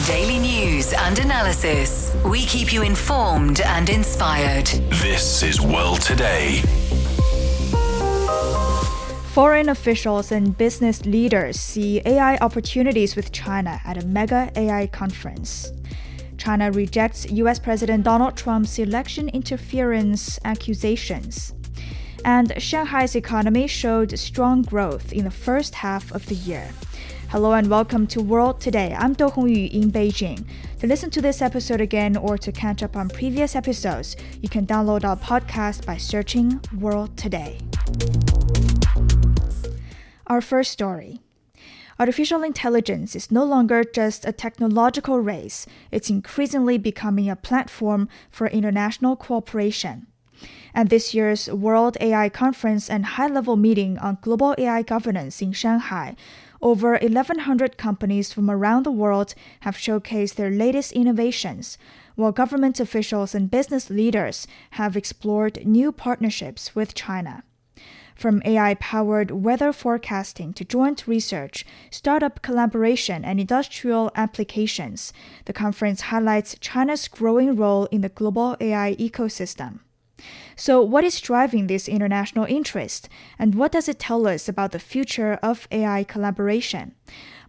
Daily news and analysis. We keep you informed and inspired. This is World Today. Foreign officials and business leaders see AI opportunities with China at a mega AI conference. China rejects US President Donald Trump's election interference accusations. And Shanghai's economy showed strong growth in the first half of the year. Hello and welcome to World Today. I'm Do Hongyu in Beijing. To listen to this episode again or to catch up on previous episodes, you can download our podcast by searching World Today. Our first story. Artificial intelligence is no longer just a technological race. It's increasingly becoming a platform for international cooperation. At this year's World AI Conference and high-level meeting on global AI governance in Shanghai, over 1,100 companies from around the world have showcased their latest innovations, while government officials and business leaders have explored new partnerships with China. From AI-powered weather forecasting to joint research, startup collaboration, and industrial applications, the conference highlights China's growing role in the global AI ecosystem. So what is driving this international interest, and what does it tell us about the future of AI collaboration?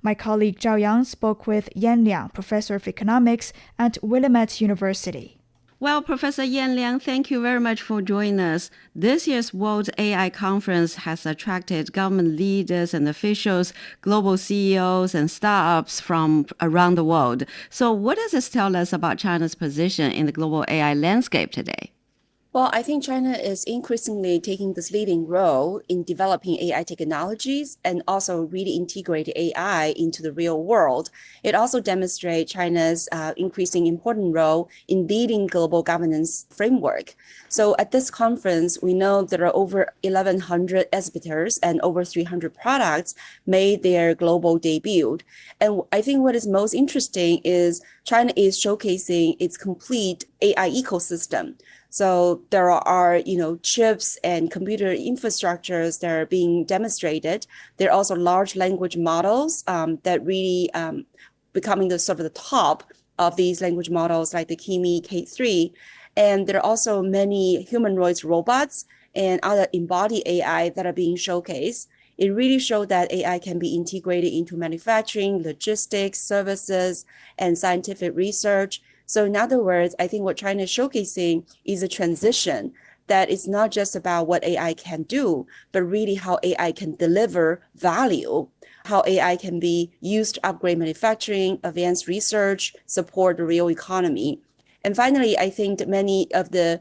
My colleague Zhao Yang spoke with Yan Liang, professor of economics at Willamette University. Well, Professor Yan Liang, thank you very much for joining us. This year's World AI Conference has attracted government leaders and officials, global CEOs, and startups from around the world. So what does this tell us about China's position in the global AI landscape today? Well, I think China is increasingly taking this leading role in developing AI technologies and also really integrate AI into the real world. It also demonstrates China's increasing important role in leading global governance framework. So at this conference, we know there are over 1,100 exhibitors and over 300 products made their global debut. And I think what is most interesting is China is showcasing its complete AI ecosystem. So there are, chips and computer infrastructures that are being demonstrated. There are also large language models that really becoming the sort of the top of these language models like the Kimi K3. And there are also many humanoid robots and other embodied AI that are being showcased. It really showed that AI can be integrated into manufacturing, logistics, services, and scientific research. So in other words, I think what China is showcasing is a transition that it's not just about what AI can do, but really how AI can deliver value, how AI can be used to upgrade manufacturing, advance research, support the real economy. And finally, I think many of the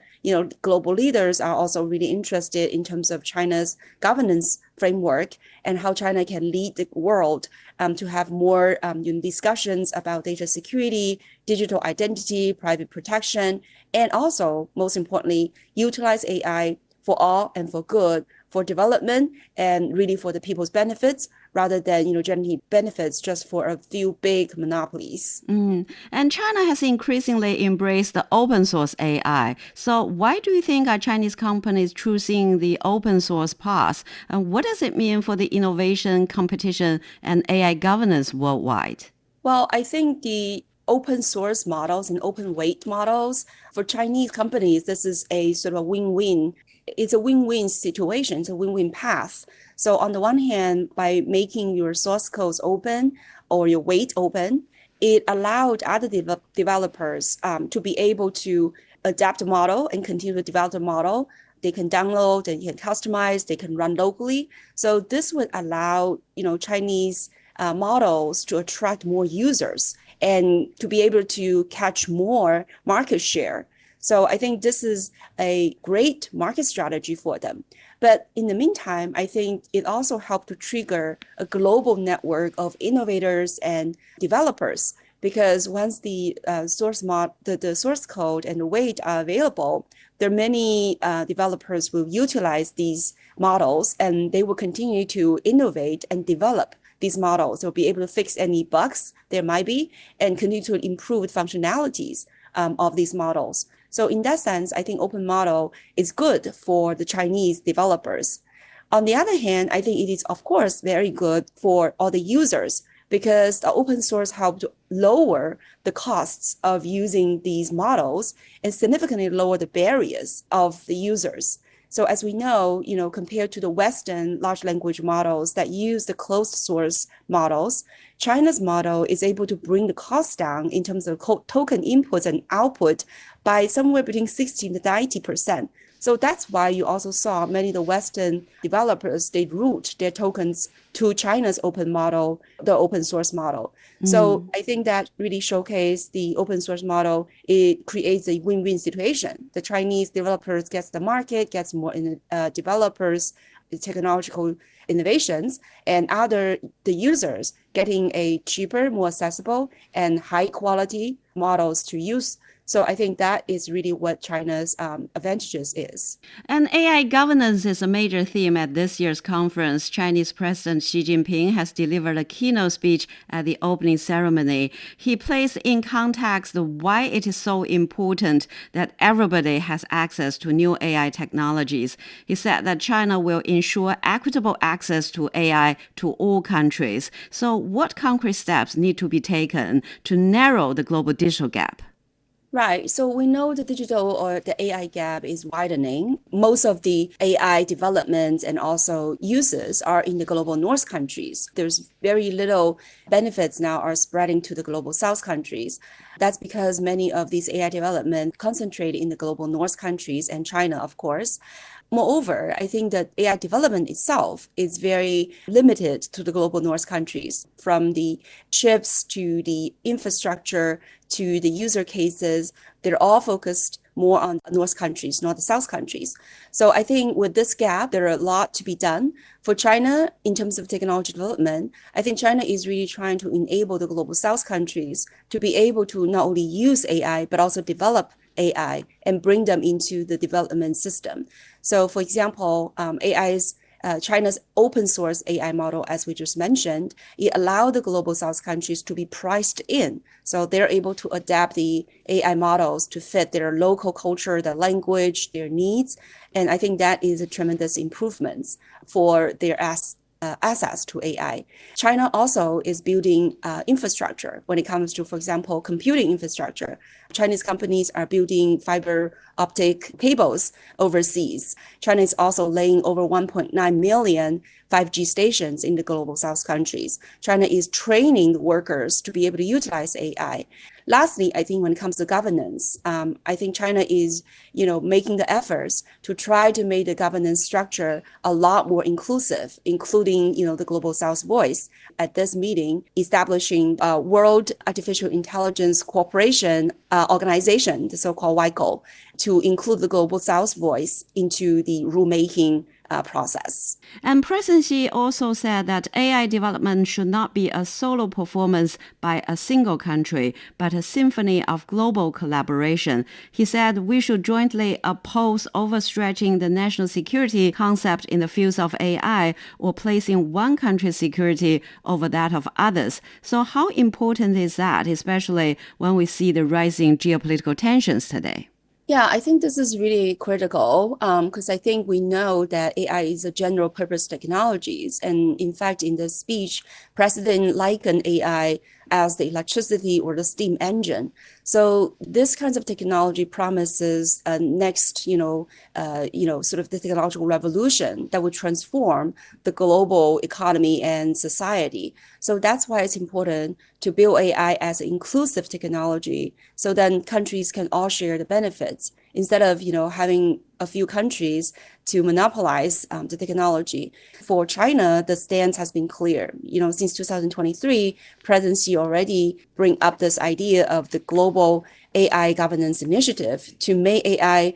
global leaders are also really interested in terms of China's governance framework and how China can lead the world to have more discussions about data security, digital identity, private protection, and also, most importantly, utilize AI for all and for good, for development and really for the people's benefits, rather than generating benefits just for a few big monopolies. And China has increasingly embraced the open source AI. So why do you think are Chinese companies choosing the open source path? And what does it mean for the innovation, competition, and AI governance worldwide? Well, I think the open source models and open weight models for Chinese companies, this is a sort of win-win. It's a win-win situation. It's a win-win path. So on the one hand, by making your source codes open or your weight open, it allowed other developers to be able to adapt a model and continue to develop the model. They can download and you can customize, they can run locally. So this would allow, Chinese models to attract more users and to be able to catch more market share. So I think this is a great market strategy for them. But in the meantime, I think it also helped to trigger a global network of innovators and developers, because once the source code and the weight are available, there are many developers will utilize these models and they will continue to innovate and develop these models. They'll be able to fix any bugs there might be and continue to improve the functionalities of these models. So in that sense, I think open model is good for the Chinese developers. On the other hand, I think it is, of course, very good for all the users, because the open source helped lower the costs of using these models and significantly lower the barriers of the users. So as we know, compared to the Western large language models that use the closed source models, China's model is able to bring the cost down in terms of token inputs and output by somewhere between 60 to 90%. So that's why you also saw many of the Western developers, they route their tokens to China's open model, the open source model. So I think that really showcased the open source model. It creates a win-win situation. The Chinese developers gets the market, gets more developers, technological innovations, and the users getting a cheaper, more accessible, and high quality models to use. So I think that is really what China's advantages is. And AI governance is a major theme at this year's conference. Chinese President Xi Jinping has delivered a keynote speech at the opening ceremony. He placed in context why it is so important that everybody has access to new AI technologies. He said that China will ensure equitable access to AI to all countries. So what concrete steps need to be taken to narrow the global digital gap? Right. So we know the digital or the AI gap is widening. Most of the AI developments and also uses are in the global north countries. There's very little benefits now are spreading to the global south countries. That's because many of these AI development concentrate in the global north countries and China, of course. Moreover, I think that AI development itself is very limited to the global north countries, from the chips to the infrastructure to the user cases. They're all focused more on north countries, not the south countries. So I think with this gap, there are a lot to be done. For China, in terms of technology development, I think China is really trying to enable the global south countries to be able to not only use AI, but also develop AI and bring them into the development system. So for example, China's open source AI model, as we just mentioned, it allowed the global south countries to be priced in. So they're able to adapt the AI models to fit their local culture, their language, their needs. And I think that is a tremendous improvement for their access to AI. China also is building infrastructure when it comes to, for example, computing infrastructure. Chinese companies are building fiber optic cables overseas. China is also laying over 1.9 million 5G stations in the global south countries. China is training workers to be able to utilize AI. Lastly, I think when it comes to governance, I think China is, making the efforts to try to make the governance structure a lot more inclusive, including, the Global South Voice. At this meeting, establishing a World Artificial Intelligence Cooperation Organization, the so-called WICO, to include the Global South Voice into the rulemaking process. And President Xi also said that AI development should not be a solo performance by a single country, but a symphony of global collaboration. He said we should jointly oppose overstretching the national security concept in the fields of AI or placing one country's security over that of others. So how important is that, especially when we see the rising geopolitical tensions today? Yeah, I think this is really critical because I think we know that AI is a general purpose technologies. And in fact, in the speech, President likened AI as the electricity or the steam engine. So this kinds of technology promises a next, sort of the technological revolution that would transform the global economy and society. So that's why it's important to build AI as an inclusive technology, so then countries can all share the benefits instead of, having a few countries to monopolize the technology. For China, the stance has been clear. Since 2023, President Xi already bring up this idea of the global AI governance initiative to make AI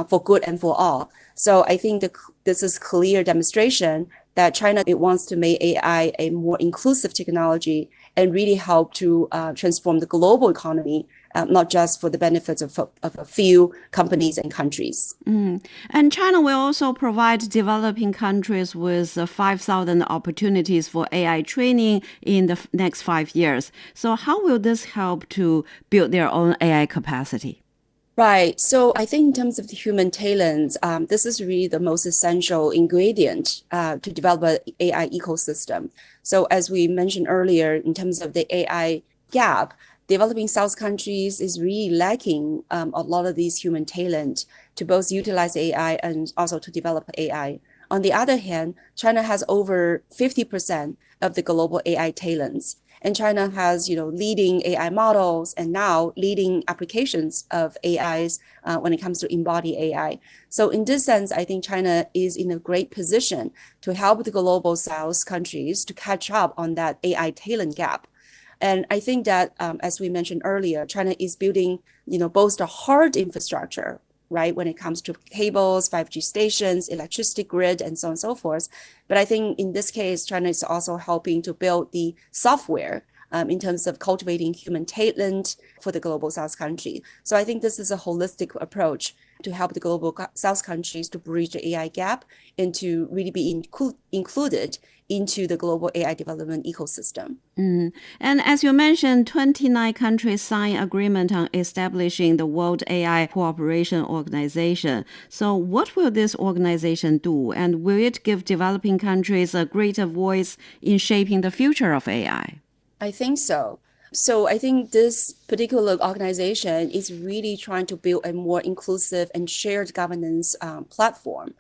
for good and for all. So I think this is clear demonstration that China, it wants to make AI a more inclusive technology and really help to transform the global economy, not just for the benefits of a few companies and countries. And China will also provide developing countries with 5,000 opportunities for AI training in the next 5 years. So how will this help to build their own AI capacity? Right. So I think in terms of the human talents, this is really the most essential ingredient to develop an AI ecosystem. So as we mentioned earlier, in terms of the AI gap, developing South countries is really lacking a lot of these human talent to both utilize AI and also to develop AI. On the other hand, China has over 50% of the global AI talents. And China has, leading AI models and now leading applications of AIs when it comes to embodied AI. So in this sense, I think China is in a great position to help the global South countries to catch up on that AI talent gap. And I think that, as we mentioned earlier, China is building, both the hard infrastructure, right, when it comes to cables, 5G stations, electricity grid, and so on and so forth. But I think in this case, China is also helping to build the software in terms of cultivating human talent for the global South country. So I think this is a holistic approach to help the global South countries to bridge the AI gap and to really be included into the global AI development ecosystem. And as you mentioned, 29 countries signed agreement on establishing the World AI Cooperation Organization. So what will this organization do? And will it give developing countries a greater voice in shaping the future of AI? I think so. So I think this particular organization is really trying to build a more inclusive and shared governance platform.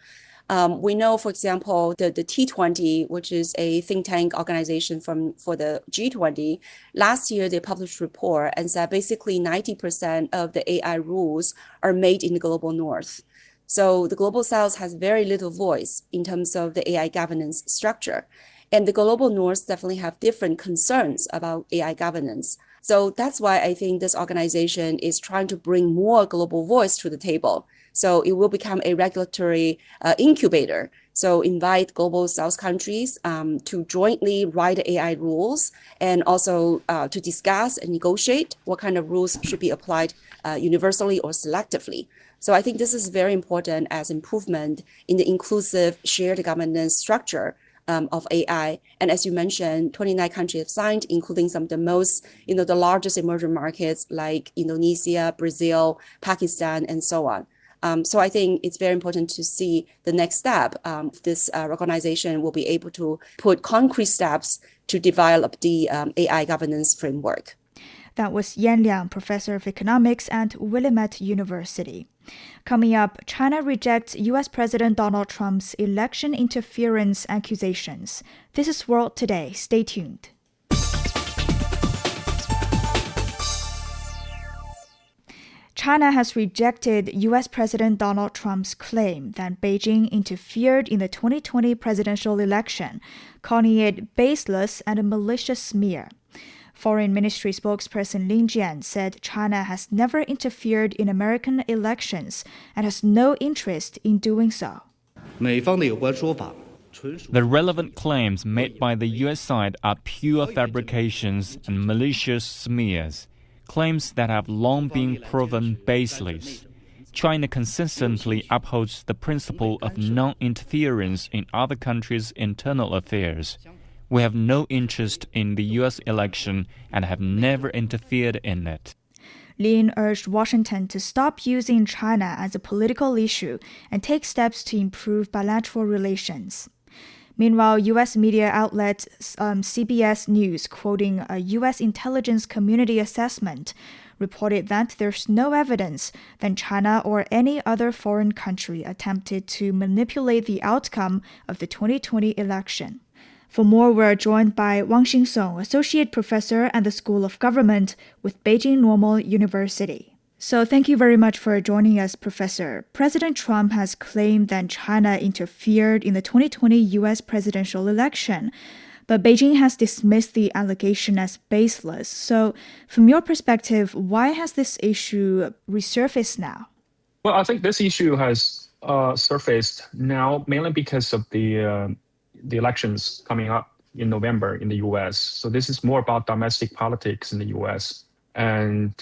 We know, for example, the T20, which is a think tank organization for the G20, last year they published a report and said basically 90% of the AI rules are made in the global north. So the global south has very little voice in terms of the AI governance structure. And the global north definitely have different concerns about AI governance. So that's why I think this organization is trying to bring more global voice to the table. So it will become a regulatory incubator. So invite global South countries to jointly write AI rules and also to discuss and negotiate what kind of rules should be applied universally or selectively. So I think this is very important as improvement in the inclusive shared governance structure of AI. And as you mentioned, 29 countries have signed, including some of the most, the largest emerging markets like Indonesia, Brazil, Pakistan, and so on. So I think it's very important to see the next step. This organization will be able to put concrete steps to develop the AI governance framework. That was Yan Liang, professor of economics at Willamette University. Coming up, China rejects U.S. President Donald Trump's election interference accusations. This is World Today. Stay tuned. China has rejected U.S. President Donald Trump's claim that Beijing interfered in the 2020 presidential election, calling it baseless and a malicious smear. Foreign Ministry spokesperson Lin Jian said China has never interfered in American elections and has no interest in doing so. The relevant claims made by the U.S. side are pure fabrications and malicious smears, claims that have long been proven baseless. China consistently upholds the principle of non-interference in other countries' internal affairs. We have no interest in the U.S. election and have never interfered in it. Lin urged Washington to stop using China as a political issue and take steps to improve bilateral relations. Meanwhile, U.S. media outlet CBS News, quoting a U.S. intelligence community assessment, reported that there's no evidence that China or any other foreign country attempted to manipulate the outcome of the 2020 election. For more, we're joined by Wang Xingsong, Associate Professor at the School of Government with Beijing Normal University. So thank you very much for joining us, Professor. President Trump has claimed that China interfered in the 2020 U.S. presidential election, but Beijing has dismissed the allegation as baseless. So from your perspective, why has this issue resurfaced now? Well, I think this issue has surfaced now mainly because of the elections coming up in November in the U.S. So this is more about domestic politics in the U.S. And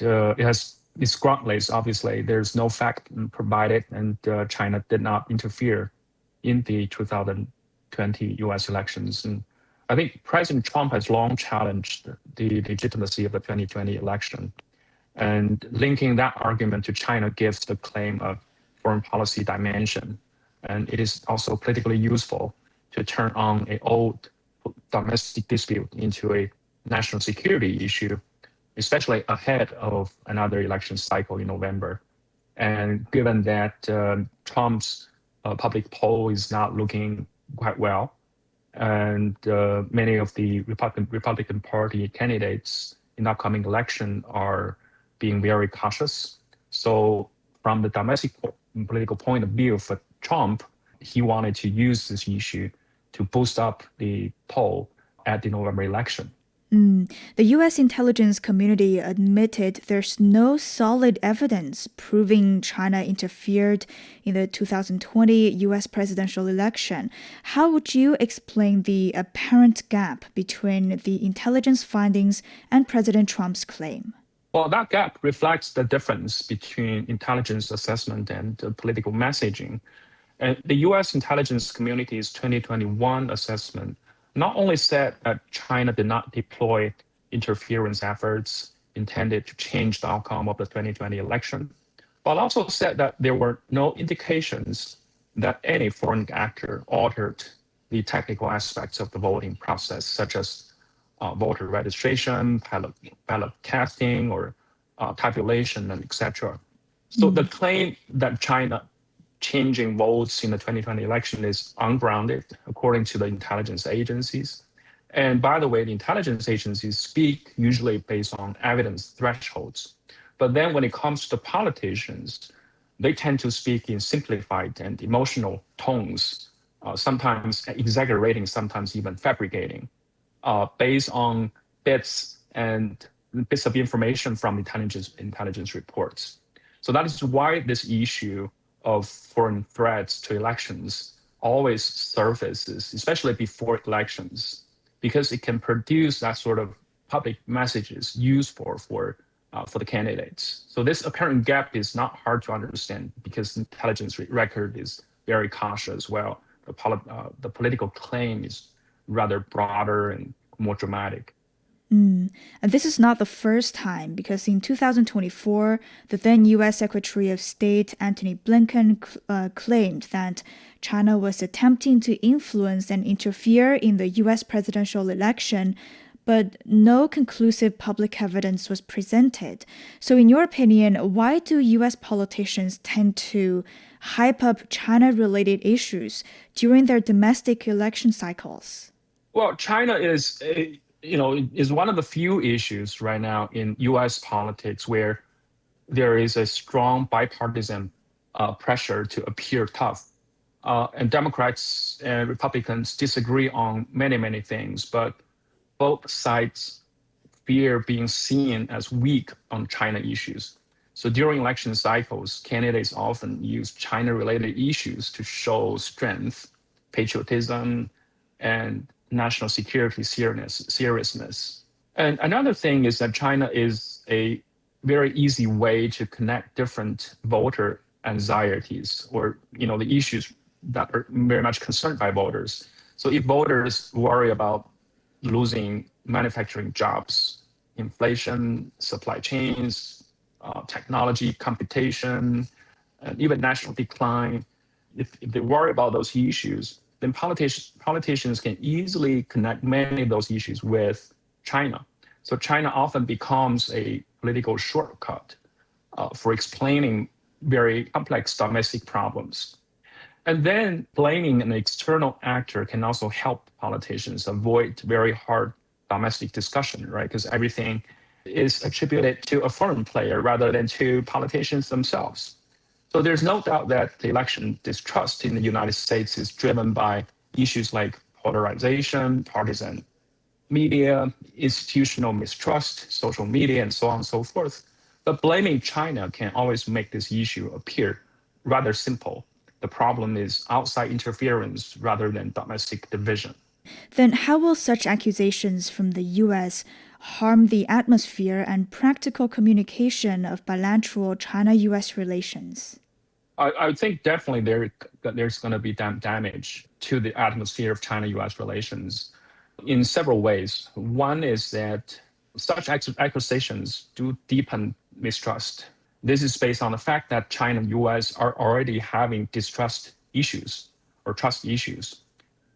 it's groundless, obviously. There's no fact provided, and China did not interfere in the 2020 U.S. elections. And I think President Trump has long challenged the legitimacy of the 2020 election. And linking that argument to China gives the claim a foreign policy dimension. And it is also politically useful to turn on an old domestic dispute into a national security issue, especially ahead of another election cycle in November. And given that Trump's public poll is not looking quite well, and many of the Republican Party candidates in the upcoming election are being very cautious. So from the domestic political point of view for Trump, he wanted to use this issue to boost up the poll at the November election. The U.S. intelligence community admitted there's no solid evidence proving China interfered in the 2020 U.S. presidential election. How would you explain the apparent gap between the intelligence findings and President Trump's claim? Well, that gap reflects the difference between intelligence assessment and political messaging. And the U.S. intelligence community's 2021 assessment not only said that China did not deploy interference efforts intended to change the outcome of the 2020 election, but also said that there were no indications that any foreign actor altered the technical aspects of the voting process, such as voter registration, ballot casting, or tabulation, and etc. So the claim that China changing votes in the 2020 election is ungrounded, according to the intelligence agencies. And by the way, the intelligence agencies speak usually based on evidence thresholds. But then when it comes to politicians, they tend to speak in simplified and emotional tones, sometimes exaggerating, sometimes even fabricating, based on bits of information from intelligence reports. So that is why this issue of foreign threats to elections always surfaces, especially before elections, because it can produce that sort of public messages useful for the candidates. So this apparent gap is not hard to understand because the intelligence record is very cautious as well. The political claim is rather broader and more dramatic. And this is not the first time, because in 2024, the then U.S. Secretary of State Antony Blinken claimed that China was attempting to influence and interfere in the U.S. presidential election, but no conclusive public evidence was presented. So in your opinion, why do U.S. politicians tend to hype up China-related issues during their domestic election cycles? Well, China is one of the few issues right now in U.S. politics where there is a strong bipartisan pressure to appear tough. And Democrats and Republicans disagree on many, many things, but both sides fear being seen as weak on China issues. So during election cycles, candidates often use China-related issues to show strength, patriotism, and national security seriousness. And another thing is that China is a very easy way to connect different voter anxieties or the issues that are very much concerned by voters. So if voters worry about losing manufacturing jobs, inflation, supply chains, technology, computation, and even national decline, if they worry about those issues, then politicians can easily connect many of those issues with China. So China often becomes a political shortcut for explaining very complex domestic problems. And then blaming an external actor can also help politicians avoid very hard domestic discussion, right? Because everything is attributed to a foreign player rather than to politicians themselves. So there's no doubt that the election distrust in the United States is driven by issues like polarization, partisan media, institutional mistrust, social media, and so on and so forth. But blaming China can always make this issue appear rather simple. The problem is outside interference rather than domestic division. Then how will such accusations from the U.S. harm the atmosphere and practical communication of bilateral China-U.S. relations? I think definitely there's going to be damage to the atmosphere of China-U.S. relations in several ways. One is that such accusations do deepen mistrust. This is based on the fact that China and US are already having distrust issues or trust issues,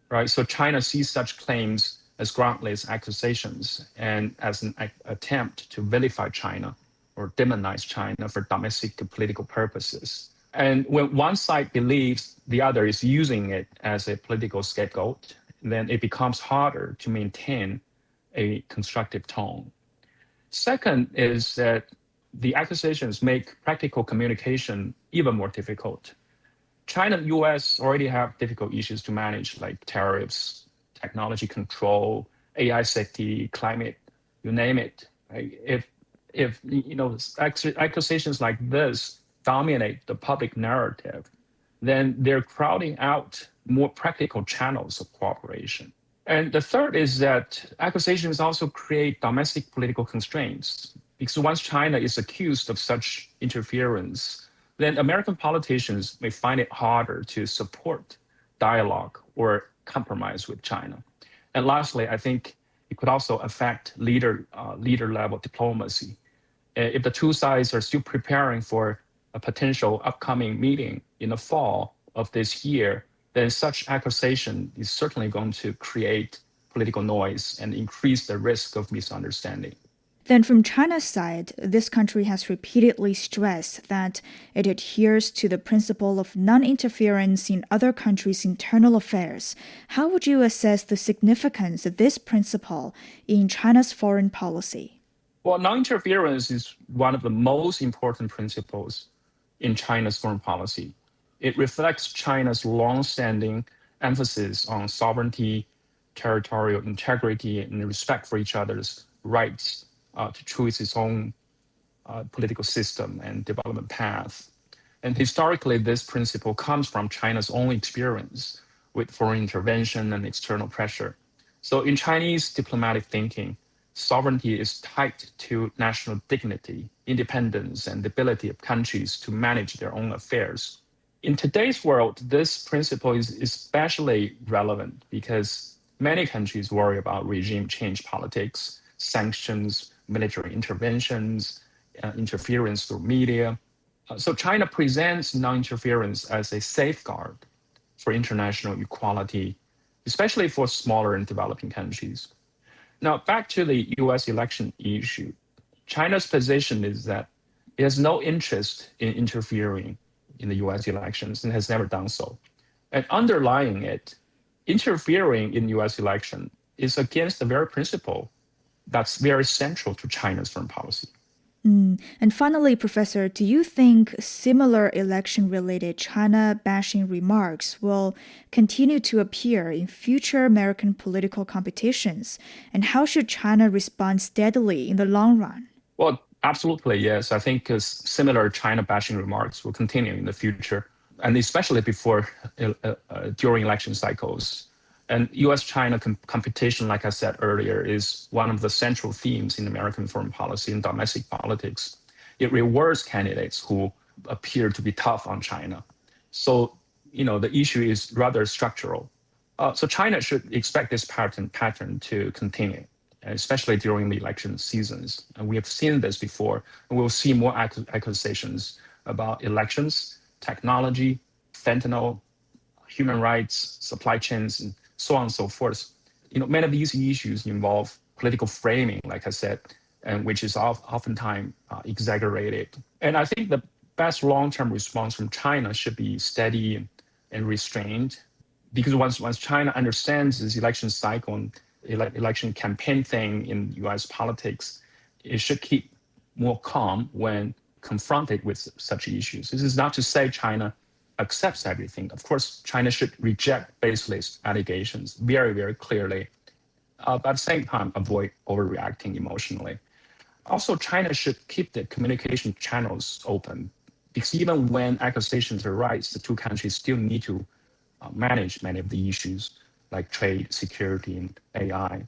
right? So China sees such claims as groundless accusations and as an attempt to vilify China or demonize China for domestic political purposes. And when one side believes the other is using it as a political scapegoat, then it becomes harder to maintain a constructive tone. Second is that the accusations make practical communication even more difficult. China and US already have difficult issues to manage, like tariffs, technology control, AI safety, climate, you name it. Right? If accusations like this dominate the public narrative, then they're crowding out more practical channels of cooperation. And the third is that accusations also create domestic political constraints, because once China is accused of such interference, then American politicians may find it harder to support dialogue or compromise with China. And lastly, I think it could also affect leader-level diplomacy. If the two sides are still preparing for a potential upcoming meeting in the fall of this year, then such accusation is certainly going to create political noise and increase the risk of misunderstanding. Then from China's side, this country has repeatedly stressed that it adheres to the principle of non-interference in other countries' internal affairs. How would you assess the significance of this principle in China's foreign policy? Well, non-interference is one of the most important principles in China's foreign policy. It reflects China's long-standing emphasis on sovereignty, territorial integrity, and respect for each other's rights to choose its own political system and development path. And historically, this principle comes from China's own experience with foreign intervention and external pressure. So in Chinese diplomatic thinking, sovereignty is tied to national dignity, independence, and the ability of countries to manage their own affairs. In today's world, this principle is especially relevant because many countries worry about regime change politics, sanctions, military interventions, interference through media. So China presents non-interference as a safeguard for international equality, especially for smaller and developing countries. Now, back to the US election issue. China's position is that it has no interest in interfering in the US elections and has never done so. And underlying it, interfering in US election is against the very principle that's very central to China's foreign policy. And finally, Professor, do you think similar election-related China-bashing remarks will continue to appear in future American political competitions? And how should China respond steadily in the long run? Well, absolutely, yes. I think similar China-bashing remarks will continue in the future, and especially during election cycles. And US-China competition, like I said earlier, is one of the central themes in American foreign policy and domestic politics. It rewards candidates who appear to be tough on China. So, the issue is rather structural. So China should expect this pattern to continue, especially during the election seasons. And we have seen this before, and we'll see more accusations about elections, technology, fentanyl, human rights, supply chains, and so on and so forth. Many of these issues involve political framing, like I said, and which is oftentimes exaggerated. And I think the best long-term response from China should be steady and restrained, because once China understands this election cycle and election campaign thing in U.S. politics, it should keep more calm when confronted with such issues. This is not to say China accepts everything. Of course, China should reject baseless allegations very, very clearly, but at the same time, avoid overreacting emotionally. Also, China should keep the communication channels open, because even when accusations arise, the two countries still need to manage many of the issues like trade, security, and AI.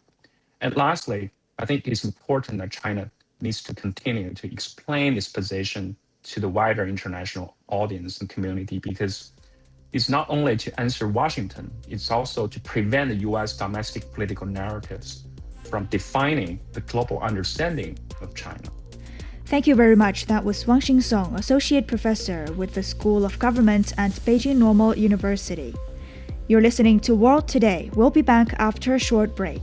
And lastly, I think it's important that China needs to continue to explain its position to the wider international audience and community, because it's not only to answer Washington, it's also to prevent the US domestic political narratives from defining the global understanding of China. Thank you very much. That was Wang Xingsong, Associate Professor with the School of Government at Beijing Normal University. You're listening to World Today. We'll be back after a short break.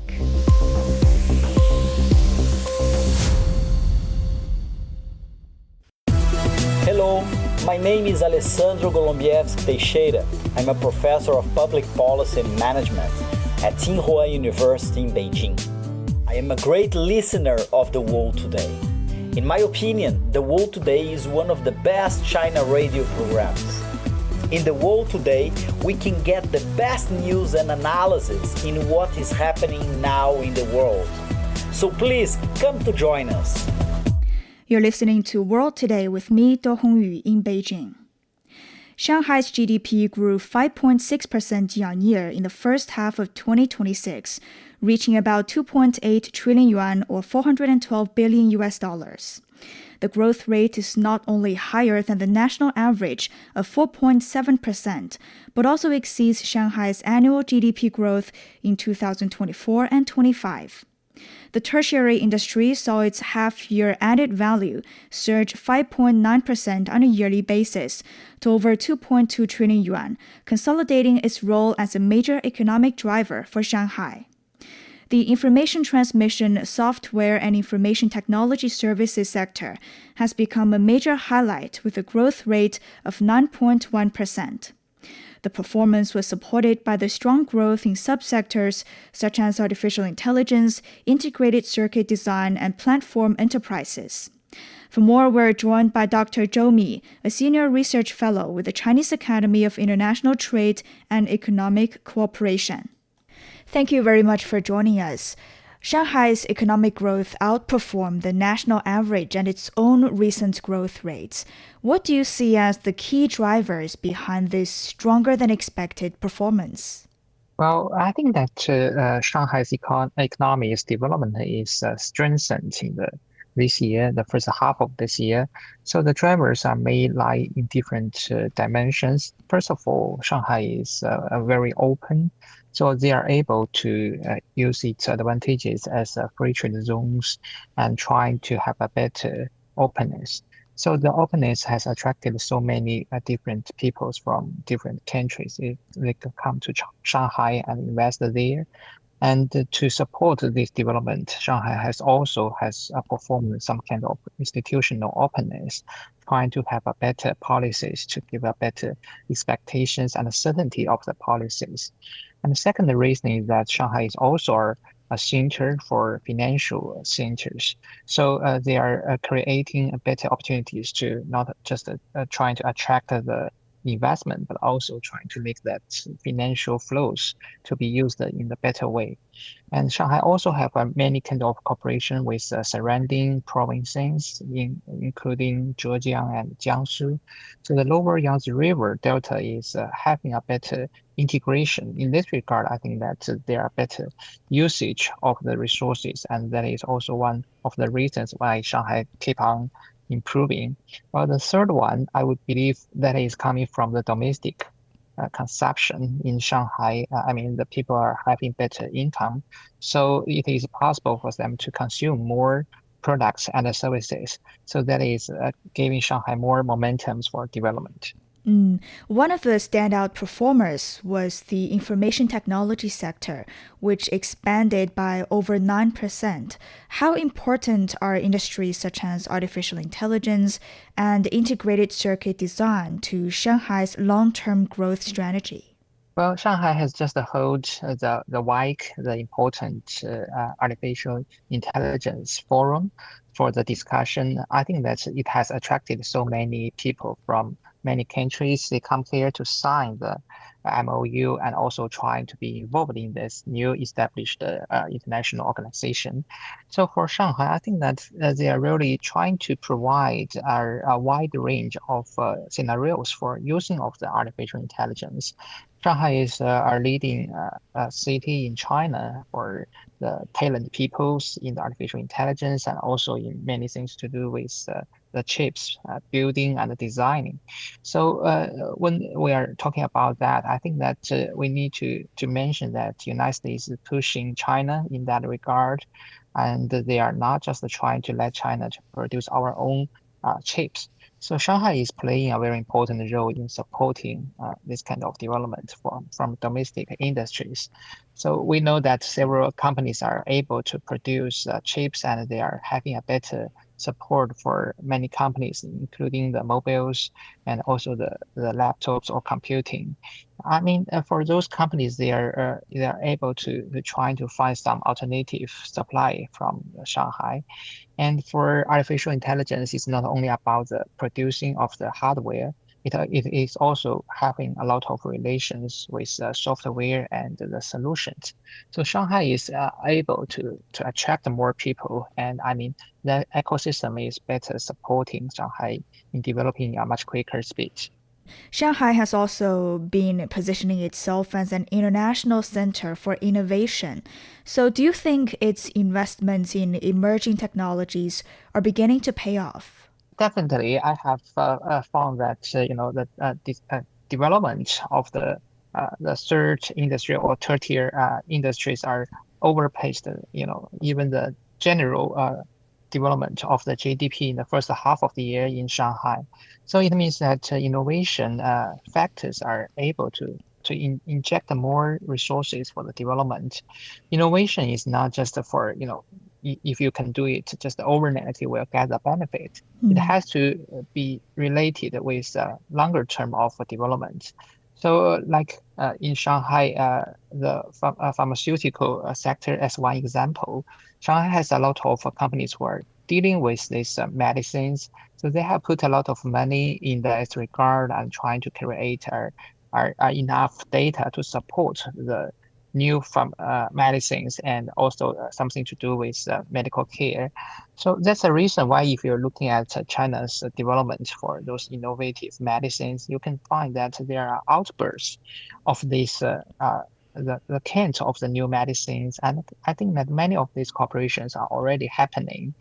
Hello, my name is Alessandro Golombiewski Teixeira. I'm a professor of public policy and management at Tsinghua University in Beijing. I am a great listener of The World Today. In my opinion, The World Today is one of the best China radio programs. In The World Today, we can get the best news and analysis in what is happening now in the world. So please come to join us. You're listening to World Today with me, Do Hongyu, in Beijing. Shanghai's GDP grew 5.6% year-on-year in the first half of 2026, reaching about 2.8 trillion yuan or $412 billion. The growth rate is not only higher than the national average of 4.7%, but also exceeds Shanghai's annual GDP growth in 2024 and 25. The tertiary industry saw its half-year added value surge 5.9% on a yearly basis to over 2.2 trillion yuan, consolidating its role as a major economic driver for Shanghai. The information transmission, software, and information technology services sector has become a major highlight with a growth rate of 9.1%. The performance was supported by the strong growth in subsectors such as artificial intelligence, integrated circuit design, and platform enterprises. For more, we're joined by Dr. Zhou Mi, a senior research fellow with the Chinese Academy of International Trade and Economic Cooperation. Thank you very much for joining us. Shanghai's economic growth outperformed the national average and its own recent growth rates. What do you see as the key drivers behind this stronger than expected performance? Well, I think that Shanghai's economy's development is strengthened in this year, the first half of this year. So the drivers may lie in different dimensions. First of all, Shanghai is very open. So they are able to use its advantages as free trade zones and trying to have a better openness. So the openness has attracted so many different peoples from different countries. They could come to Shanghai and invest there. And to support this development, Shanghai has performed some kind of institutional openness, trying to have a better policies to give a better expectations and certainty of the policies. And the second reason is that Shanghai is also a center for financial centers. So they are creating better opportunities to not just trying to attract the investment, but also trying to make that financial flows to be used in a better way. And Shanghai also have many kind of cooperation with surrounding provinces, including Zhejiang and Jiangsu. So the lower Yangtze River Delta is having a better integration. In this regard, I think that there are better usage of the resources, and that is also one of the reasons why Shanghai keep on improving. Well, the third one, I would believe that is coming from the domestic consumption in Shanghai. The people are having better income, so it is possible for them to consume more products and services. So that is giving Shanghai more momentums for development. One of the standout performers was the information technology sector, which expanded by over 9%. How important are industries such as artificial intelligence and integrated circuit design to Shanghai's long-term growth strategy? Well, Shanghai has just held the WIC, the important artificial intelligence forum for the discussion. I think that it has attracted so many people from many countries. They come here to sign the MOU and also trying to be involved in this new established international organization. So for Shanghai, I think that they are really trying to provide a wide range of scenarios for using of the artificial intelligence. Shanghai is our leading city in China for the talent peoples in the artificial intelligence and also in many things to do with the chips building and designing. So when we are talking about that, I think that we need to mention that the United States is pushing China in that regard. and they are not just trying to let China to produce our own chips. So Shanghai is playing a very important role in supporting this kind of development from domestic industries. So we know that several companies are able to produce chips, and they are having a better support for many companies, including the mobiles and also the laptops or computing. I mean, for those companies, they are able to try to find some alternative supply from Shanghai. And for artificial intelligence, it's not only about the producing of the hardware, it is also having a lot of relations with software and the solutions. So Shanghai is able to attract more people, and I mean the ecosystem is better supporting Shanghai in developing a much quicker speed. Shanghai has also been positioning itself as an international center for innovation. So, do you think its investments in emerging technologies are beginning to pay off? Definitely, I have found that this development of the third industry or third tier industries are overpaced. Even the general development of the GDP in the first half of the year in Shanghai. So it means that innovation factors are able to inject more resources for the development. Innovation is not just for, if you can do it just overnight, you will get the benefit. It has to be related with longer term of development. So like in Shanghai, the pharmaceutical sector as one example, Shanghai has a lot of companies who are dealing with these medicines. So they have put a lot of money in that regard and trying to create enough data to support the new medicines and also something to do with medical care. So that's the reason why if you're looking at China's development for those innovative medicines, you can find that there are outbursts of these the kinds of the new medicines. And I think that many of these corporations are already happening.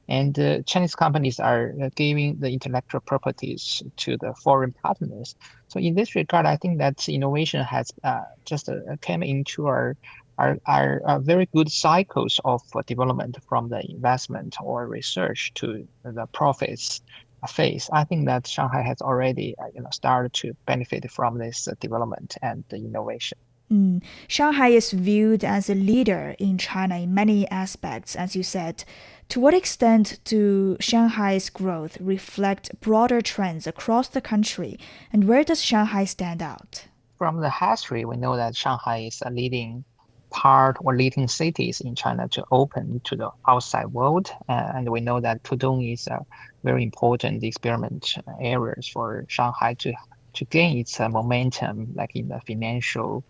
And Chinese companies are giving the intellectual properties to the foreign partners. So in this regard, I think that innovation has just came into our very good cycles of development from the investment or research to the profits phase. I think that Shanghai has already started to benefit from this development and the innovation. Shanghai is viewed as a leader in China in many aspects, as you said. To what extent do Shanghai's growth reflect broader trends across the country, and where does Shanghai stand out? From the history, we know that Shanghai is a leading part or leading cities in China to open to the outside world. And we know that Pudong is a very important experiment areas for Shanghai to gain its momentum, like in the financial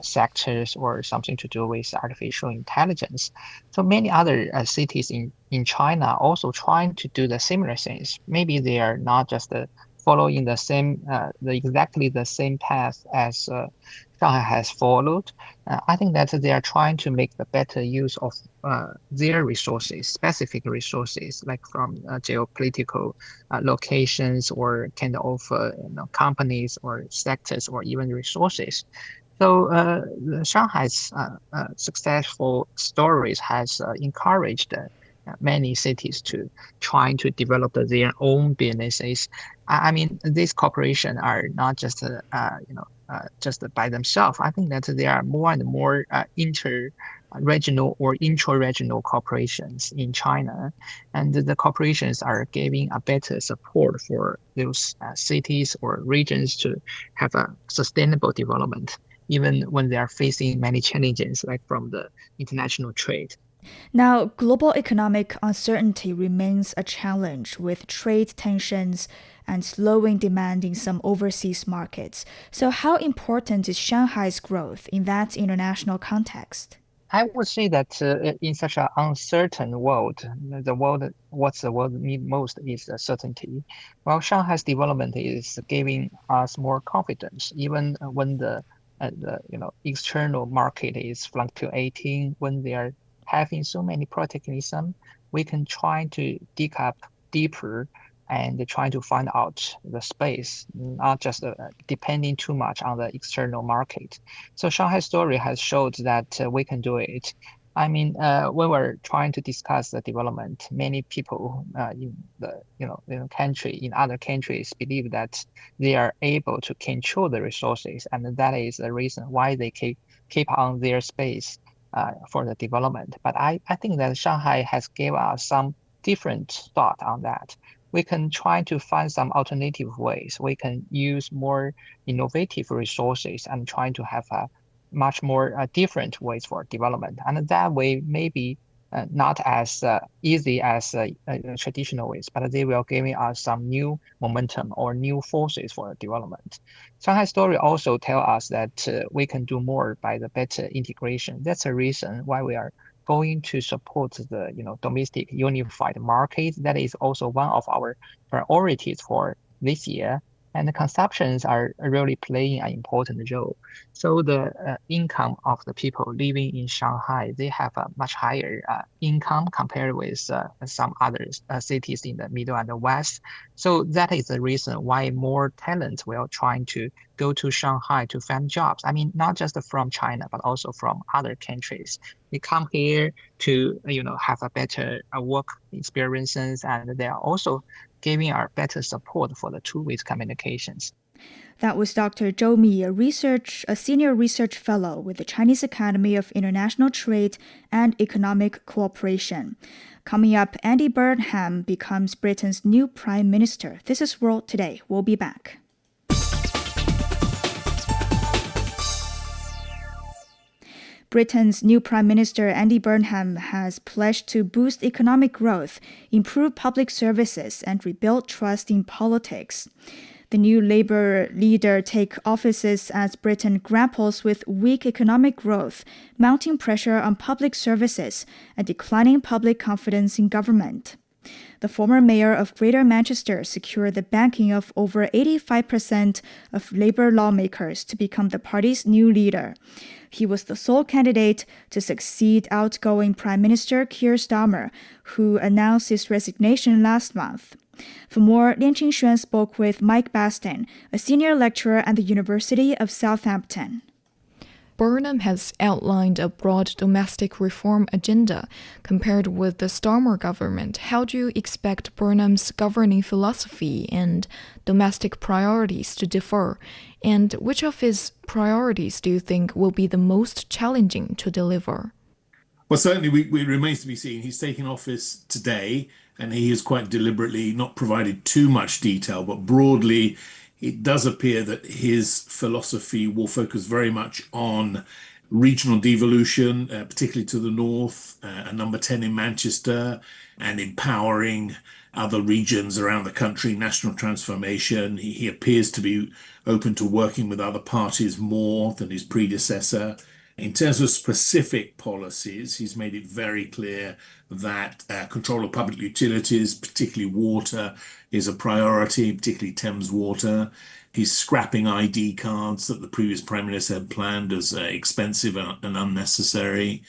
sectors or something to do with artificial intelligence. So many other cities in China also trying to do the similar things. Maybe they are not just following exactly the same path as Shanghai has followed. I think that they are trying to make the better use of their resources, specific resources, like from geopolitical locations or kind of companies or sectors or even resources. So Shanghai's successful stories has encouraged many cities to trying to develop their own businesses. I mean, these corporations are not just just by themselves. I think that there are more and more inter-regional or intra-regional corporations in China, and the corporations are giving a better support for those cities or regions to have a sustainable development, even when they are facing many challenges, like from the international trade. Now, global economic uncertainty remains a challenge with trade tensions and slowing demand in some overseas markets. So, how important is Shanghai's growth in that international context? I would say that in such an uncertain world, what the world need most is certainty. While Shanghai's development is giving us more confidence, even when the external market is fluctuating, when they are having so many protectionism, we can try to dig up deeper and try to find out the space, not just depending too much on the external market. So Shanghai story has showed that we can do it. I mean, when we're trying to discuss the development, many people in the country, in other countries, believe that they are able to control the resources, and that is the reason why they keep on their space for the development. But I think that Shanghai has gave us some different thought on that. We can try to find some alternative ways. We can use more innovative resources and try to have a much more different ways for development. And that way maybe not as easy as traditional ways, but they will give us some new momentum or new forces for development. Shanghai story also tell us that we can do more by the better integration. That's the reason why we are going to support the domestic unified market. That is also one of our priorities for this year. And the consumptions are really playing an important role. So the income of the people living in Shanghai, they have a much higher income compared with some other cities in the middle and the west. So that is the reason why more talents will trying to go to Shanghai to find jobs. I mean, not just from China, but also from other countries. They come here to have a better work experiences, and they are also giving our better support for the two-way communications. That was Dr. Zhou Mi, a senior research fellow with the Chinese Academy of International Trade and Economic Cooperation. Coming up, Andy Burnham becomes Britain's new Prime Minister. This is World Today. We'll be back. Britain's new Prime Minister Andy Burnham has pledged to boost economic growth, improve public services, and rebuild trust in politics. The new Labour leader takes offices as Britain grapples with weak economic growth, mounting pressure on public services, and declining public confidence in government. The former mayor of Greater Manchester secured the backing of over 85% of Labour lawmakers to become the party's new leader. He was the sole candidate to succeed outgoing Prime Minister Keir Starmer, who announced his resignation last month. For more, Lian Qingxuan spoke with Mike Baston, a senior lecturer at the University of Southampton. Burnham has outlined a broad domestic reform agenda. Compared with the Starmer government, how do you expect Burnham's governing philosophy and domestic priorities to differ? And which of his priorities do you think will be the most challenging to deliver? Well, certainly it remains to be seen. He's taken office today, and he has quite deliberately not provided too much detail, but broadly, it does appear that his philosophy will focus very much on regional devolution, particularly to the north, number 10 in Manchester, and empowering other regions around the country, national transformation. He appears to be open to working with other parties more than his predecessor. In terms of specific policies, he's made it very clear that control of public utilities, particularly water, is a priority, particularly Thames Water. He's scrapping ID cards that the previous Prime Minister had planned as expensive and unnecessary.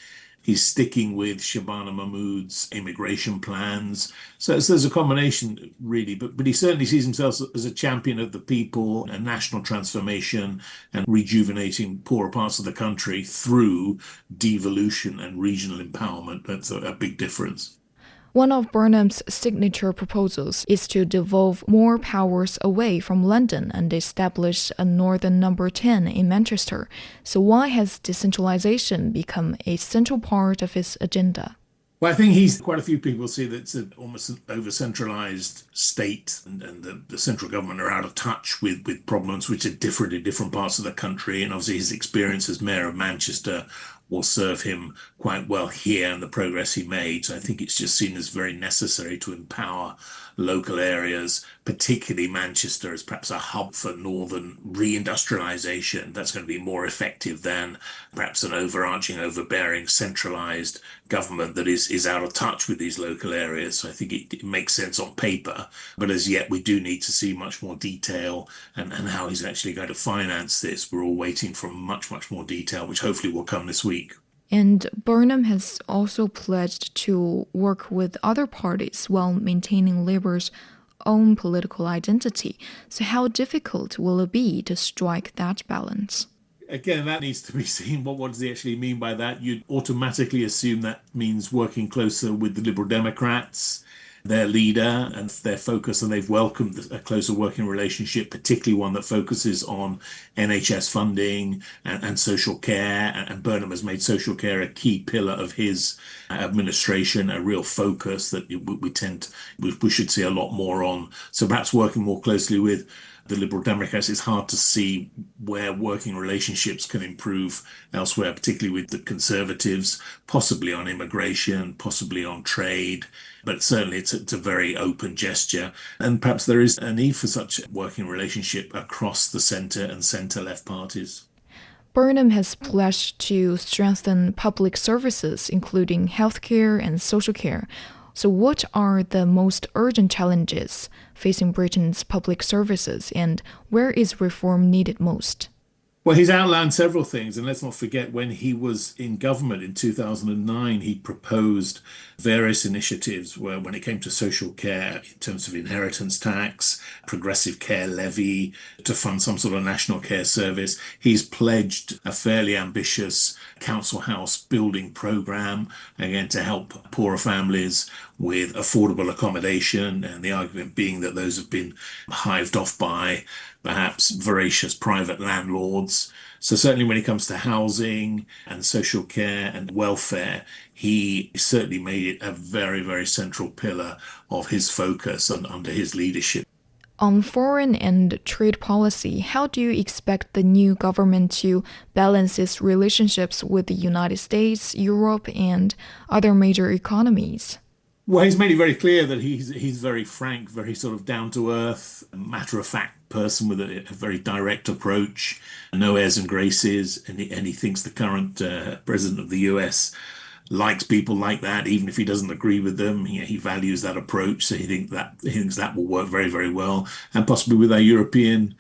He's sticking with Shabana Mahmood's immigration plans. So there's a combination, really, but he certainly sees himself as a champion of the people and national transformation and rejuvenating poorer parts of the country through devolution and regional empowerment. That's a big difference. One of Burnham's signature proposals is to devolve more powers away from London and establish a northern number 10 in Manchester. So why has decentralization become a central part of his agenda? Well, I think quite a few people see that it's almost an over-centralized state, and the central government are out of touch with problems which are different in different parts of the country. And obviously his experience as mayor of Manchester will serve him quite well here and the progress he made. So I think it's just seen as very necessary to empower local areas, particularly Manchester as perhaps a hub for northern reindustrialization. That's going to be more effective than perhaps an overarching, overbearing, centralized government that is out of touch with these local areas. So I think it makes sense on paper, but as yet we do need to see much more detail and how he's actually going to finance this. We're all waiting for much more detail, which hopefully will come this week. And Burnham has also pledged to work with other parties while maintaining Labour's own political identity. So how difficult will it be to strike that balance? again, that needs to be seen. What does he actually mean by that? You'd automatically assume that means working closer with the Liberal Democrats, their leader, and their focus, and they've welcomed a closer working relationship, particularly one that focuses on NHS funding and social care. And Burnham has made social care a key pillar of his administration, a real focus that we should see a lot more on. So perhaps working more closely with the Liberal Democrats. It's hard to see where working relationships can improve elsewhere, particularly with the Conservatives, possibly on immigration, possibly on trade. But certainly it's a very open gesture. And perhaps there is a need for such a working relationship across the centre and centre-left parties. Burnham has pledged to strengthen public services, including healthcare and social care. So what are the most urgent challenges facing Britain's public services, and where is reform needed most? Well, he's outlined several things, and let's not forget when he was in government in 2009, he proposed various initiatives where, when it came to social care, in terms of inheritance tax, progressive care levy, to fund some sort of national care service. He's pledged a fairly ambitious council house building program, again, to help poorer families with affordable accommodation, and the argument being that those have been hived off by perhaps voracious private landlords. So certainly when it comes to housing and social care and welfare, he certainly made it a very, very central pillar of his focus under his leadership. On foreign and trade policy, how do you expect the new government to balance its relationships with the United States, Europe, and other major economies? Well, he's made it very clear that he's very frank, very sort of down-to-earth, matter-of-fact person with a very direct approach, no airs and graces, and he thinks the current president of the US likes people like that, even if he doesn't agree with them. He values that approach, so he thinks that will work very, very well, and possibly with our European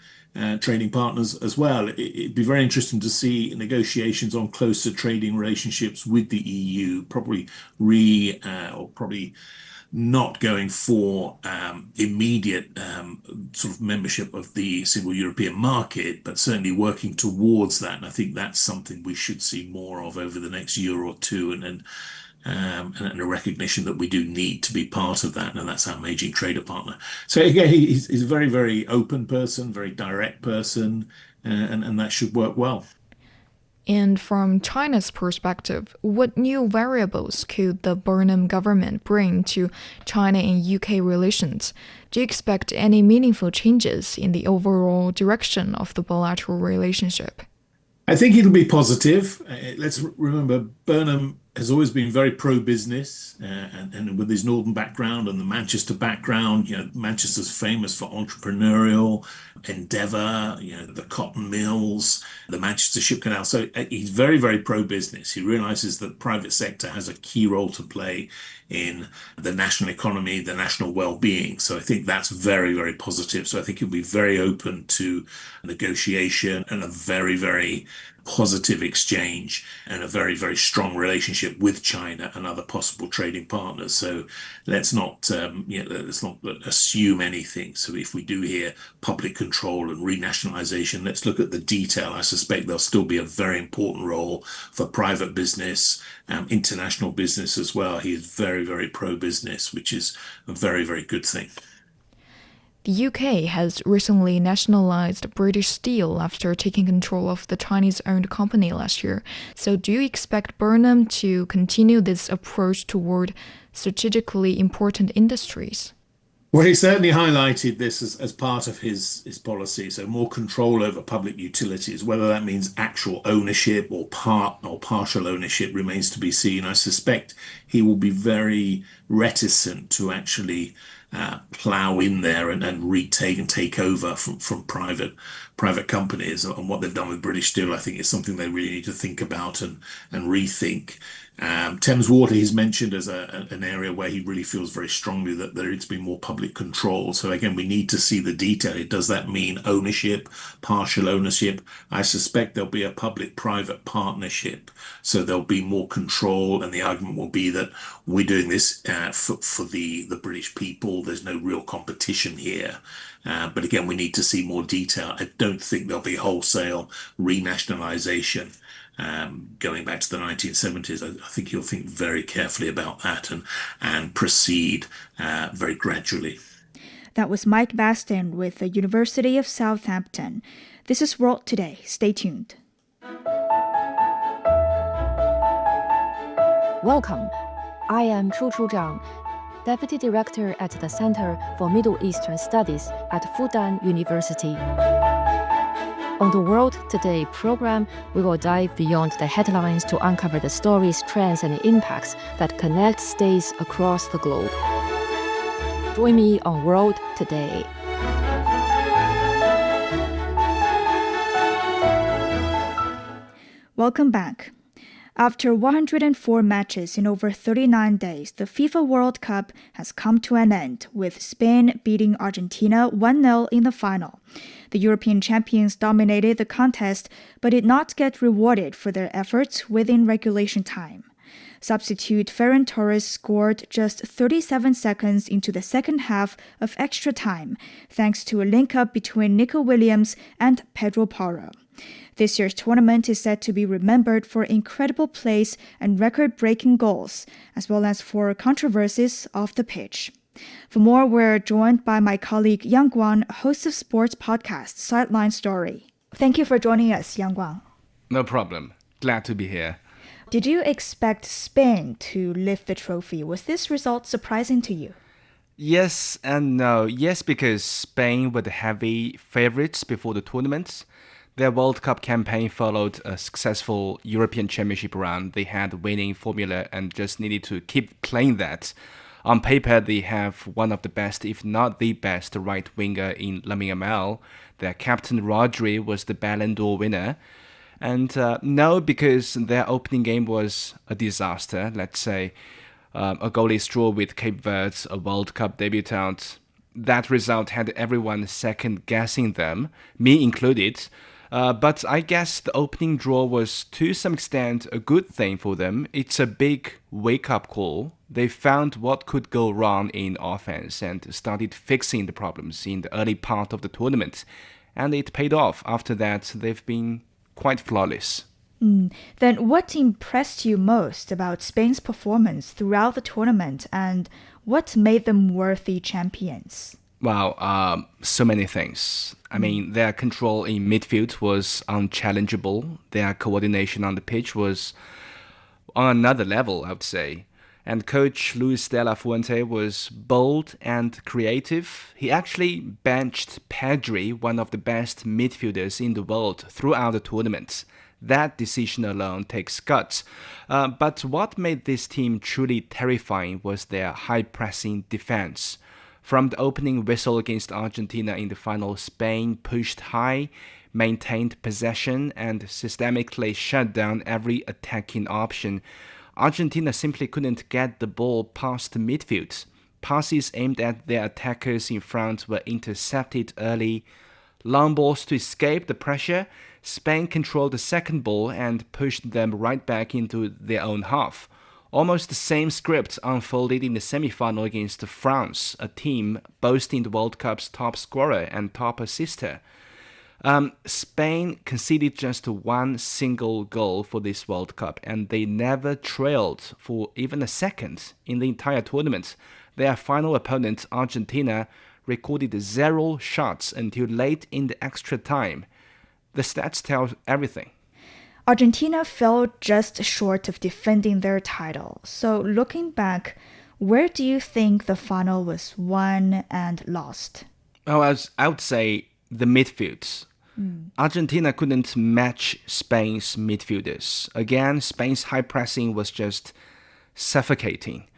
trading partners as well. It'd be very interesting to see negotiations on closer trading relationships with the EU, probably not going for immediate sort of membership of the single European market, but certainly working towards that. And I think that's something we should see more of over the next year or two, and a recognition that we do need to be part of that, and that's our major trader partner. So again, he's a very, very open person, very direct person, and that should work well. And from China's perspective, what new variables could the Burnham government bring to China and UK relations? Do you expect any meaningful changes in the overall direction of the bilateral relationship? I think it'll be positive. Let's remember, Burnham has always been very pro-business, and with his northern background and the Manchester background, Manchester's famous for entrepreneurial endeavor, the cotton mills, the Manchester Ship Canal. So he's very, very pro-business. He realizes that the private sector has a key role to play in the national economy, the national well-being. So I think that's very, very positive. So I think he'll be very open to negotiation and a very, very positive exchange and a very, very strong relationship with China and other possible trading partners. So let's not assume anything. So if we do hear public control and renationalization, let's look at the detail. I suspect there'll still be a very important role for private business, international business as well. He is very, very pro-business, which is a very, very good thing. The UK has recently nationalized British Steel after taking control of the Chinese-owned company last year. So do you expect Burnham to continue this approach toward strategically important industries? Well, he certainly highlighted this as part of his policy, so more control over public utilities. Whether that means actual ownership or partial ownership remains to be seen. I suspect he will be very reticent to actually plow in there and retake and take over from private companies. And what they've done with British Steel, I think, is something they really need to think about and rethink. Thames Water he's mentioned as an area where he really feels very strongly that there needs to be more public control. So again, we need to see the detail. Does that mean ownership, partial ownership? I suspect there'll be a public-private partnership. So there'll be more control, and the argument will be that we're doing this for the British people. There's no real competition here. But again, we need to see more detail. I don't think there'll be wholesale renationalisation. Going back to the 1970s, I think he'll think very carefully about that and proceed very gradually. That was Mike Baston with the University of Southampton. This is World Today. Stay tuned. Welcome. I am Chu Zhang, Deputy Director at the Center for Middle Eastern Studies at Fudan University. On the World Today program, we will dive beyond the headlines to uncover the stories, trends, and impacts that connect states across the globe. Join me on World Today. Welcome back. After 104 matches in over 39 days, the FIFA World Cup has come to an end, with Spain beating Argentina 1-0 in the final. The European champions dominated the contest, but did not get rewarded for their efforts within regulation time. Substitute Ferran Torres scored just 37 seconds into the second half of extra time, thanks to a link-up between Nico Williams and Pedro Porro. This year's tournament is said to be remembered for incredible plays and record-breaking goals, as well as for controversies off the pitch. For more, we're joined by my colleague Yang Guang, host of sports podcast Sideline Story. Thank you for joining us, Yang Guang. No problem. Glad to be here. Did you expect Spain to lift the trophy? Was this result surprising to you? Yes and no. Yes, because Spain were the heavy favorites before the tournament. Their World Cup campaign followed a successful European Championship run. They had winning formula and just needed to keep playing that. On paper, they have one of the best, if not the best, right winger in Lamine Yamal. Their captain Rodri was the Ballon d'Or winner. And no, because their opening game was a disaster. Let's say a goalless draw with Cape Verde, a World Cup debutant. That result had everyone second-guessing them, me included. But I guess the opening draw was, to some extent, a good thing for them. It's a big wake-up call. They found what could go wrong in offense and started fixing the problems in the early part of the tournament. And it paid off. After that, they've been quite flawless. Then what impressed you most about Spain's performance throughout the tournament, and what made them worthy champions? Wow, so many things. I mean, their control in midfield was unchallengeable. Their coordination on the pitch was on another level, I would say. And coach Luis de la Fuente was bold and creative. He actually benched Pedri, one of the best midfielders in the world, throughout the tournament. That decision alone takes guts. But what made this team truly terrifying was their high-pressing defense. From the opening whistle against Argentina in the final, Spain pushed high, maintained possession, and systematically shut down every attacking option. Argentina simply couldn't get the ball past the midfield. Passes aimed at their attackers in front were intercepted early. Long balls to escape the pressure. Spain controlled the second ball and pushed them right back into their own half. Almost the same script unfolded in the semi-final against France, a team boasting the World Cup's top scorer and top assister. Spain conceded just one single goal for this World Cup, and they never trailed for even a second in the entire tournament. Their final opponent, Argentina, recorded 0 shots until late in the extra time. The stats tell everything. Argentina fell just short of defending their title. So looking back, where do you think the final was won and lost? Oh, I would say the midfield. Argentina couldn't match Spain's midfielders. Again, Spain's high pressing was just suffocating.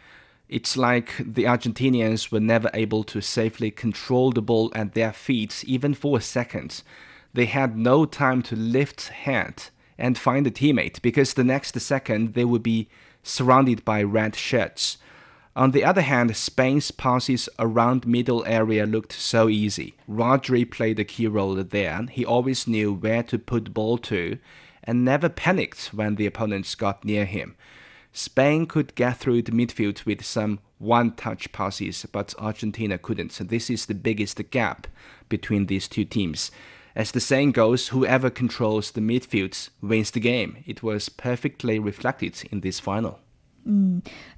It's like the Argentinians were never able to safely control the ball at their feet, even for a second. They had no time to lift head and find a teammate, because the next second they would be surrounded by red shirts. On the other hand, Spain's passes around middle area looked so easy. Rodri played a key role there. He always knew where to put the ball to and never panicked when the opponents got near him. Spain could get through the midfield with some one-touch passes, but Argentina couldn't. So this is the biggest gap between these two teams. As the saying goes, whoever controls the midfield wins the game. It was perfectly reflected in this final.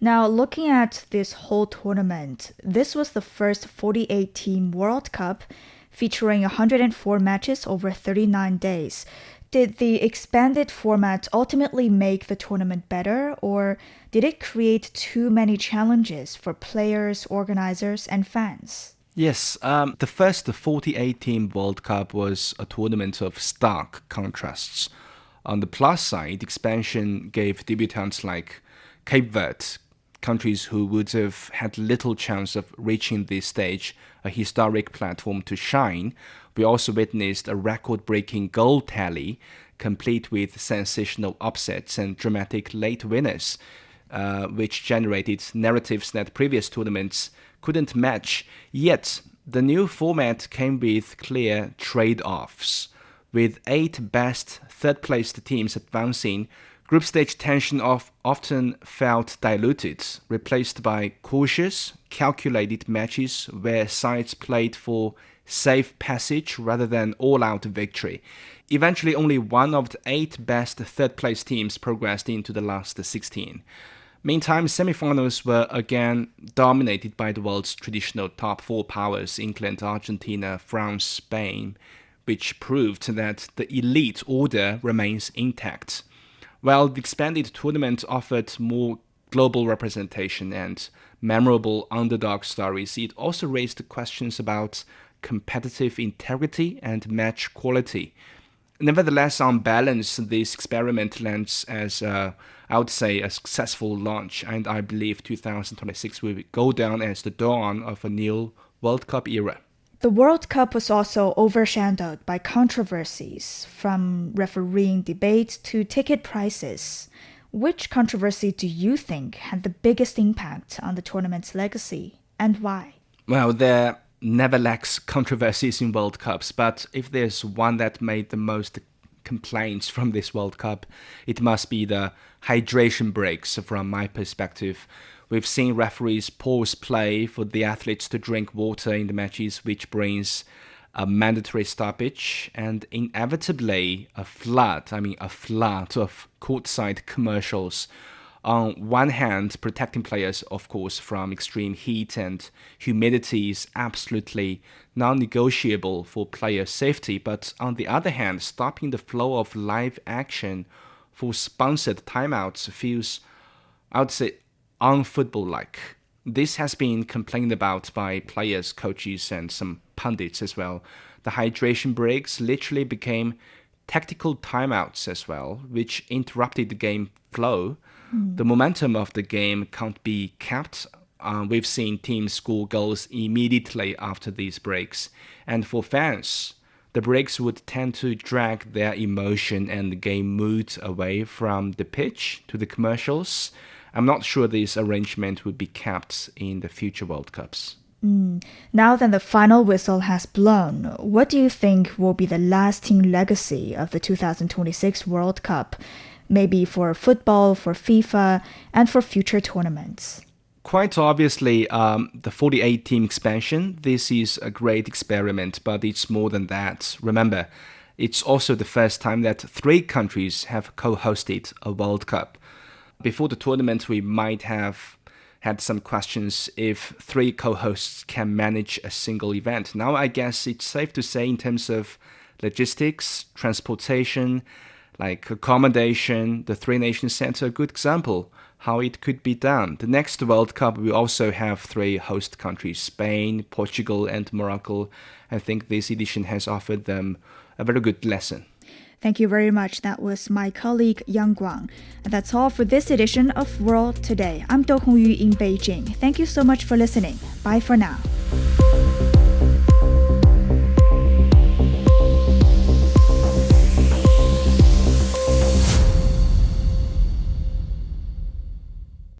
Now, looking at this whole tournament, this was the first 48-team World Cup featuring 104 matches over 39 days. Did the expanded format ultimately make the tournament better, or did it create too many challenges for players, organizers, and fans? Yes, the first 48-team World Cup was a tournament of stark contrasts. On the plus side, expansion gave debutants like Cape Verde, countries who would have had little chance of reaching this stage, a historic platform to shine. We also witnessed a record-breaking goal tally, complete with sensational upsets and dramatic late winners, which generated narratives that previous tournaments couldn't match. Yet, the new format came with clear trade-offs. With 8 best third-placed teams advancing, group stage tension often felt diluted, replaced by cautious, calculated matches where sides played for safe passage rather than all-out victory. Eventually, only one of the 8 best third-place teams progressed into the last 16. Meantime, semifinals were again dominated by the world's traditional top 4 powers, England, Argentina, France, Spain, which proved that the elite order remains intact. While the expanded tournament offered more global representation and memorable underdog stories, it also raised questions about competitive integrity and match quality. Nevertheless, on balance, this experiment lands as, I would say, a successful launch, and I believe 2026 will go down as the dawn of a new World Cup era. The World Cup was also overshadowed by controversies, from refereeing debates to ticket prices. Which controversy do you think had the biggest impact on the tournament's legacy, and why? Well, there never lacks controversies in World Cups, but if there's one that made the most complaints from this World Cup, it must be the hydration breaks from my perspective. We've seen referees pause play for the athletes to drink water in the matches, which brings a mandatory stoppage and inevitably a flood of courtside commercials. On one hand, protecting players, of course, from extreme heat and humidity is absolutely non-negotiable for player safety. But on the other hand, stopping the flow of live action for sponsored timeouts feels, I would say, unfootball-like. This has been complained about by players, coaches, and some pundits as well. The hydration breaks literally became tactical timeouts as well, which interrupted the game flow. The momentum of the game can't be kept. We've seen teams score goals immediately after these breaks. And for fans, the breaks would tend to drag their emotion and the game mood away from the pitch to the commercials. I'm not sure this arrangement would be kept in the future World Cups. Now that the final whistle has blown, what do you think will be the lasting legacy of the 2026 World Cup? Maybe for football, for FIFA, and for future tournaments? Quite obviously, the 48-team expansion, this is a great experiment, but it's more than that. Remember, it's also the first time that 3 countries have co-hosted a World Cup. Before the tournament, we might have had some questions if 3 co-hosts can manage a single event. Now, I guess it's safe to say in terms of logistics, transportation, like accommodation, the 3 nations set a good example how it could be done. The next World Cup will also have 3 host countries, Spain, Portugal, and Morocco. I think this edition has offered them a very good lesson. Thank you very much. That was my colleague Yang Guang. And that's all for this edition of World Today. I'm Do Hongyu in Beijing. Thank you so much for listening. Bye for now.